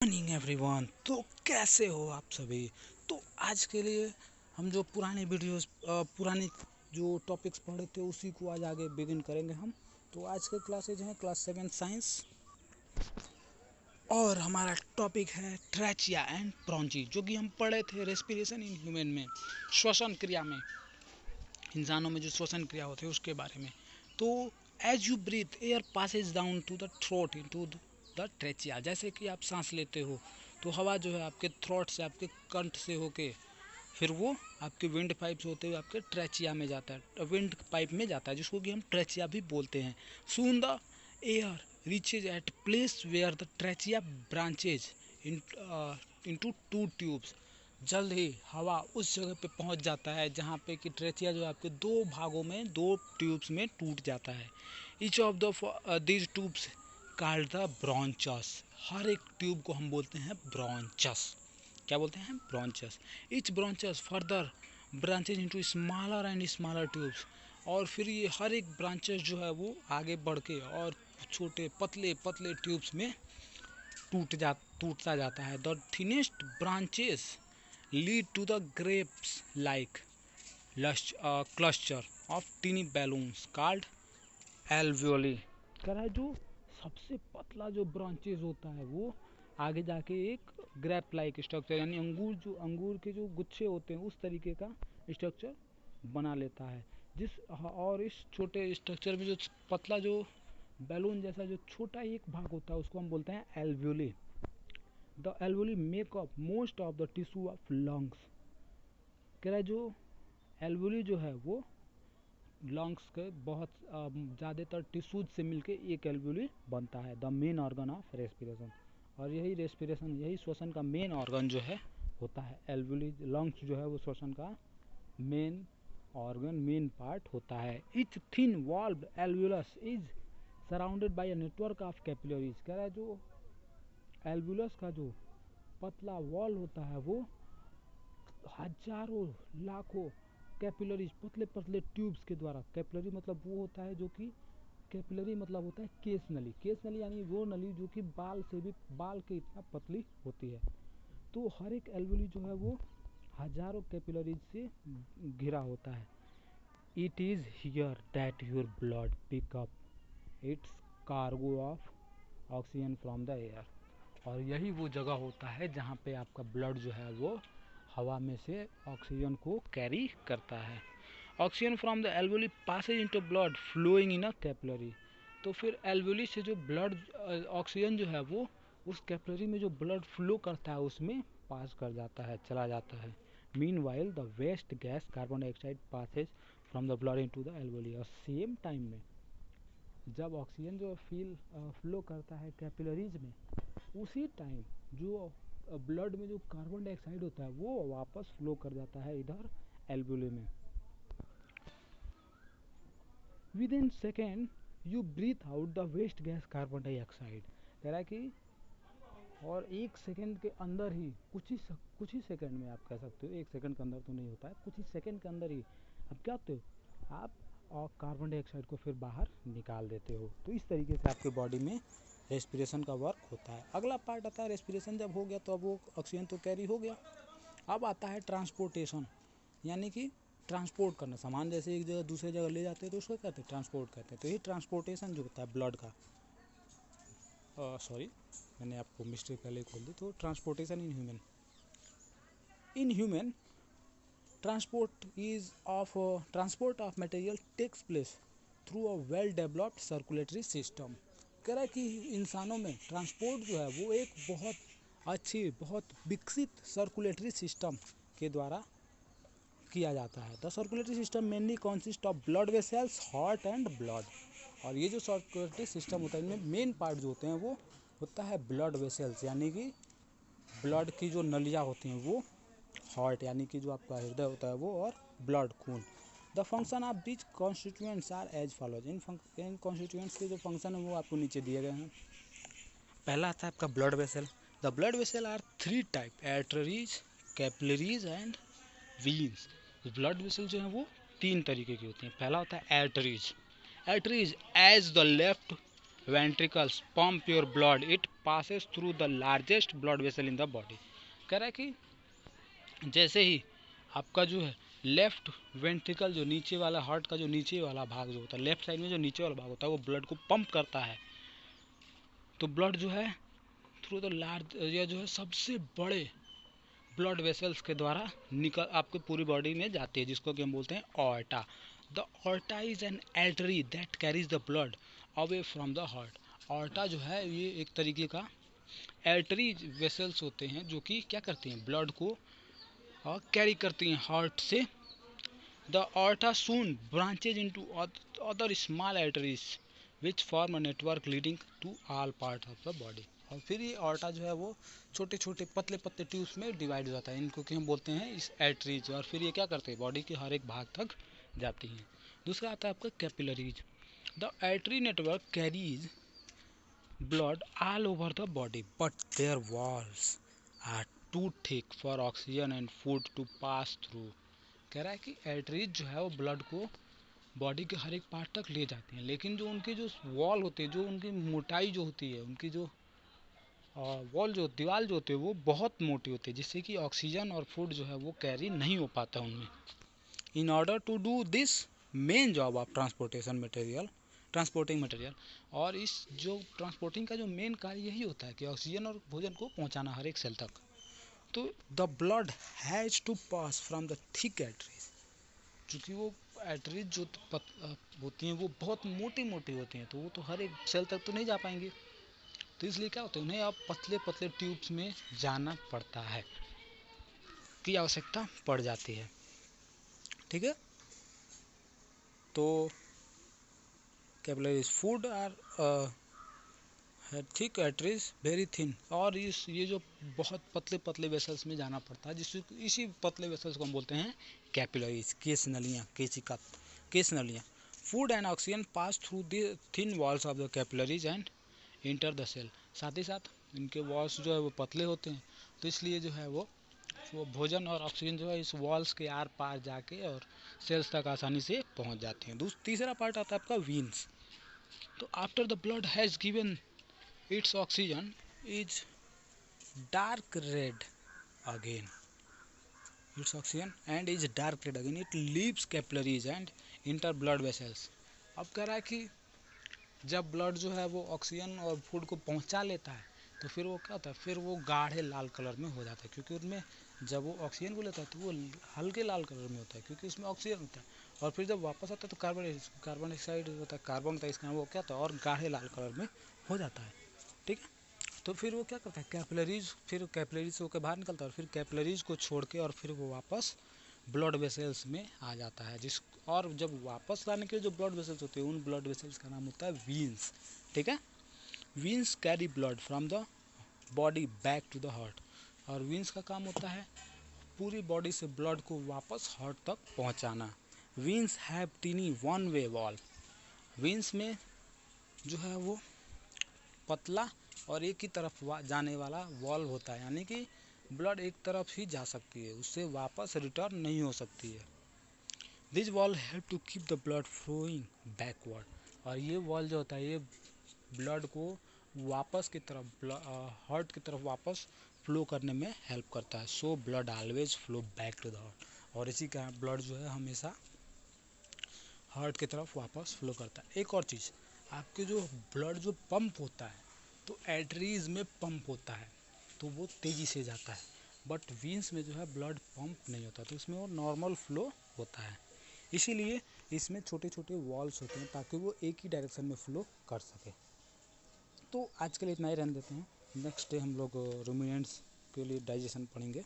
Morning everyone. तो कैसे हो आप सभी। तो आज के लिए हम जो पुराने वीडियोस पुराने जो टॉपिक्स पढ़े थे उसी को आज आगे बिगिन करेंगे हम। तो आज के क्लासेज हैं क्लास 7 साइंस और हमारा टॉपिक है ट्रैचिया एंड ब्रोंची, जो कि हम पढ़े थे रेस्पिरेशन इन ह्यूमन में, श्वसन क्रिया में, इंसानों में जो श्वसन क्रिया होती है उसके बारे में। तो as you breathe air passes down to the throat into the trachea. जैसे कि आप सांस लेते हो तो हवा जो है आपके थ्रोट से, आपके कंठ से होके फिर वो आपके विंड पाइप से होते हुए आपके ट्रेचिया में जाता है, विंड पाइप में जाता है, जिसको कि हम ट्रेचिया भी बोलते हैं। Soon the air reaches at place where the trachea branches into two tubes. जल्द ही हवा उस जगह पे पहुंच जाता है जहाँ पे कि ट्रेचिया जो है आपके दो भागों में, दो ट्यूब्स में टूट जाता है। Each of the these tubes called the bronchus. हर एक ट्यूब को हम बोलते हैं ब्रॉन्चस। क्या बोलते हैं? Bronchus. Each bronchus further branches into smaller and smaller tubes. और फिर ये हर एक ब्रांचेस जो है वो आगे बढ़ के और छोटे पतले पतले ट्यूब्स में टूटता जाता है। The thinnest branches lead to the grapes like cluster of teeny balloons called alveoli। कह रहा है जो सबसे पतला जो ब्रांचेज होता है वो आगे जाके एक ग्रेप लाइक स्ट्रक्चर, यानी अंगूर के जो गुच्छे होते हैं उस तरीके का स्ट्रक्चर बना लेता है। और इस छोटे स्ट्रक्चर में जो पतला जो बैलून जैसा जो छोटा एक भाग होता है उसको हम बोलते हैं alveoli. The alveoli make up most of the tissue of lungs. कह रहा है जो एल्वियोली जो है वो लंग्स के बहुत ज़्यादातर टिश्यूज से मिलके एक एल्वियोली बनता है। The main organ of respiration. और यही श्वसन का मेन ऑर्गन जो है होता है एल्वियोली। लंग्स जो है वो श्वसन का मेन ऑर्गन, मेन पार्ट होता है। Each thin walled alveolus is surrounded by a network of capillaries. कह रहा है जो एल्वियोलस का जो पतला वॉल होता है वो हजारों लाखों कैपिलरीज, पतले पतले ट्यूब्स के द्वारा। कैपिलरी मतलब वो होता है जो कि कैपिलरी मतलब होता है केस नली। केस नली यानी वो नली जो कि बाल के इतना पतली होती है। तो हर एक एल्वियोली जो है वो हजारों कैपिलरीज से घिरा होता है। It is here that your blood pick up its cargo of oxygen from the air. और यही वो जगह होता है जहाँ पे आपका ब्लड जो है वो हवा में से ऑक्सीजन को कैरी करता है। Oxygen from the alveoli passes into blood flowing in a capillary. तो फिर एल्वियोली से जो ब्लड ऑक्सीजन जो है वो उस कैपिलरी में जो ब्लड फ्लो करता है उसमें पास कर जाता है, चला जाता है। Meanwhile the waste gas carbon dioxide passes from the blood into the alveoli. और सेम टाइम में जब ऑक्सीजन जो फ्लो करता है कैपिलरीज में, उसी टाइम जो ब्लड में जो कार्बन डाइऑक्साइड होता है वो वापस फ्लो कर जाता है इधर एल्वियोली में। Within second you breathe out the waste gas carbon dioxide. कह रहा है कि और एक सेकेंड के अंदर ही कुछ ही सेकेंड में आप कह सकते हो, एक सेकेंड के अंदर तो नहीं होता है, कुछ ही सेकेंड के अंदर ही आप क्या होते हो, आप और कार्बन डाइऑक्साइड को फिर बाहर निकाल देते हो। तो इस तरीके से आपके बॉडी में रेस्पिरेशन का वर्क होता है। अगला पार्ट आता है रेस्पिरेशन जब हो गया तो अब वो ऑक्सीजन तो कैरी हो गया। अब आता है ट्रांसपोर्टेशन, यानी कि ट्रांसपोर्ट करना, सामान जैसे एक जगह दूसरे जगह ले जाते हैं तो उसको कहते हैं ट्रांसपोर्ट कहते हैं। तो ये ट्रांसपोर्टेशन जो होता है ब्लड का, सॉरी मैंने आपको मिस्टेक पहले खोल दी। तो transportation in human transport of material takes place through a well developed circulatory system. कह रहा है कि इंसानों में ट्रांसपोर्ट जो है वो एक बहुत विकसित सर्कुलेटरी सिस्टम के द्वारा किया जाता है। The circulatory system mainly consist of blood vessels, heart and blood. और ये जो सर्कुलेटरी सिस्टम होता है इनमें मेन पार्ट जो होते हैं वो होता है ब्लड वेसल्स, यानी कि ब्लड की जो नलियाँ होती हैं वो, हार्ट यानी कि जो आपका हृदय होता है वो, और ब्लड खून। The function of this constituents are as follows. इन कॉन्स्टिट्यूएंट्स के जो फंक्शन है वो आपको नीचे दिए गए हैं। पहला आता है आपका blood vessel. The blood vessel are 3 type, arteries, capillaries and veins. Blood vessel जो है वो 3 तरीके की होती हैं। पहला होता है arteries. Arteries as the left ventricles pump your blood, it passes through the largest blood vessel in the body। कह रहा है कि जैसे ही आपका जो है लेफ्ट वेंट्रिकल, जो नीचे वाला हार्ट का जो नीचे वाला भाग जो होता है, लेफ्ट साइड में जो नीचे वाला भाग होता है, वो ब्लड को पंप करता है, तो ब्लड जो है थ्रू द लार्ज, या जो है सबसे बड़े ब्लड वेसल्स के द्वारा निकल आपके पूरी बॉडी में जाती है, जिसको कि हम बोलते हैं aorta. The aorta is an artery that carries the blood away from the heart. Aorta जो है ये एक तरीके का आर्टरी वेसल्स होते हैं जो कि क्या करते हैं, ब्लड को कैरी करती हैं हार्ट से। The aorta soon branches into other small arteries which form a network leading to all part of the body. और फिर ये ऑर्टा जो है वो छोटे छोटे पतले पतले ट्यूब्स में डिवाइड हो जाता है, इनको कि हम बोलते हैं इस आर्टरीज। और फिर ये क्या करते हैं, बॉडी के हर एक भाग तक जाती हैं। दूसरा आता है आपका capillaries. The artery network carries blood all over the body, but their walls are too thick for oxygen and food to pass through। कह रहा है कि आर्टरीज जो है वो ब्लड को बॉडी के हर एक पार्ट तक ले जाती हैं, लेकिन जो उनके जो वॉल होते हैं, जो उनकी मोटाई जो होती है, उनकी जो वॉल जो दीवार जो होती है वो बहुत मोटी होती है, जिससे कि ऑक्सीजन और फूड जो है वो कैरी नहीं हो पाता उनमें। In order to do this main job of transporting material. और इस जो ट्रांसपोर्टिंग का जो मेन कार्य यही होता है कि ऑक्सीजन और भोजन को पहुंचाना हर एक सेल तक। तो the blood has to pass from the thick arteries, क्योंकि वो आर्टरीज जो होती हैं वो बहुत मोटी मोटी होती हैं, तो वो तो हर एक सेल तक तो नहीं जा पाएंगे, तो इसलिए क्या होता है, उन्हें अब पतले पतले ट्यूब्स में जाना पड़ता है, की आवश्यकता पड़ जाती है। ठीक है, तो capillaries food are thick arteries very thin. और ये जो बहुत पतले पतले वेसल्स में जाना पड़ता है, जिस इसी पतले वेसल्स को हम बोलते हैं कैपिलरीज, केश नलियाँ, केश नलियाँ। Food and oxygen pass through the thin walls of the capillaries and enter the cell. साथ ही साथ इनके वॉल्स जो है वो पतले होते हैं, तो इसलिए जो है वो भोजन और ऑक्सीजन जो है इस वॉल्स के आर पार जाके और सेल्स तक आसानी से पहुंच जाते हैं। तीसरा पार्ट आता है आपका वीन्स। तो after the blood has given it's oxygen is dark red again, it's oxygen and is dark red again, it leaves capillaries and inter blood vessels. अब कह रहा है कि जब ब्लड जो है वो ऑक्सीजन और फूड को पहुंचा लेता है, तो फिर वो क्या होता है, फिर वो गाढ़े लाल कलर में हो जाता है, क्योंकि उनमें जब वो ऑक्सीजन को लेता है तो वो हल्के लाल कलर में होता है, क्योंकि उसमें ऑक्सीजन होता है। और फिर जब वापस आता है तो कार्बन डाइऑक्साइड होता है, कार्बन होता है, इसका वो क्या होता है, और गाढ़े लाल कलर में हो जाता है। ठीक है, तो फिर वो क्या करता है, कैपिलरीज से होकर बाहर निकलता है, और फिर कैपिलरीज को छोड़ के और फिर वो वापस ब्लड वेसल्स में आ जाता है। और जब वापस लाने के जो ब्लड वेसल्स होते हैं, उन ब्लड वेसल्स का नाम होता है वीन्स। ठीक है, veins carry blood from the body back to the heart. और वीन्स का काम होता है पूरी बॉडी से ब्लड को वापस हार्ट तक पहुंचाना। Veins have tiny one way valve. Veins में जो है वो पतला और एक ही तरफ जाने वाला वॉल्व होता है, यानी कि ब्लड एक तरफ ही जा सकती है, उससे वापस रिटर्न नहीं हो सकती है। This valve help to keep the blood flowing backward. और ये वॉल्व जो होता है ये ब्लड को वापस की तरफ हार्ट की तरफ वापस फ्लो करने में हेल्प करता है। So blood always flow back to the heart. और इसी का ब्लड जो है हमेशा हार्ट की तरफ वापस फ्लो करता है। एक और चीज़, आपके जो ब्लड जो पंप होता है तो आर्टरीज में पंप होता है, तो वो तेज़ी से जाता है, बट वीन्स में जो है ब्लड पंप नहीं होता, तो इसमें वो नॉर्मल फ्लो होता है। इसीलिए इसमें छोटे छोटे वॉल्स होते हैं ताकि वो एक ही डायरेक्शन में फ्लो कर सके। तो आज के लिए इतना ही रहने देते हैं, नेक्स्ट डे हम लोग रूमिनेंट्स के लिए डाइजेशन पढ़ेंगे।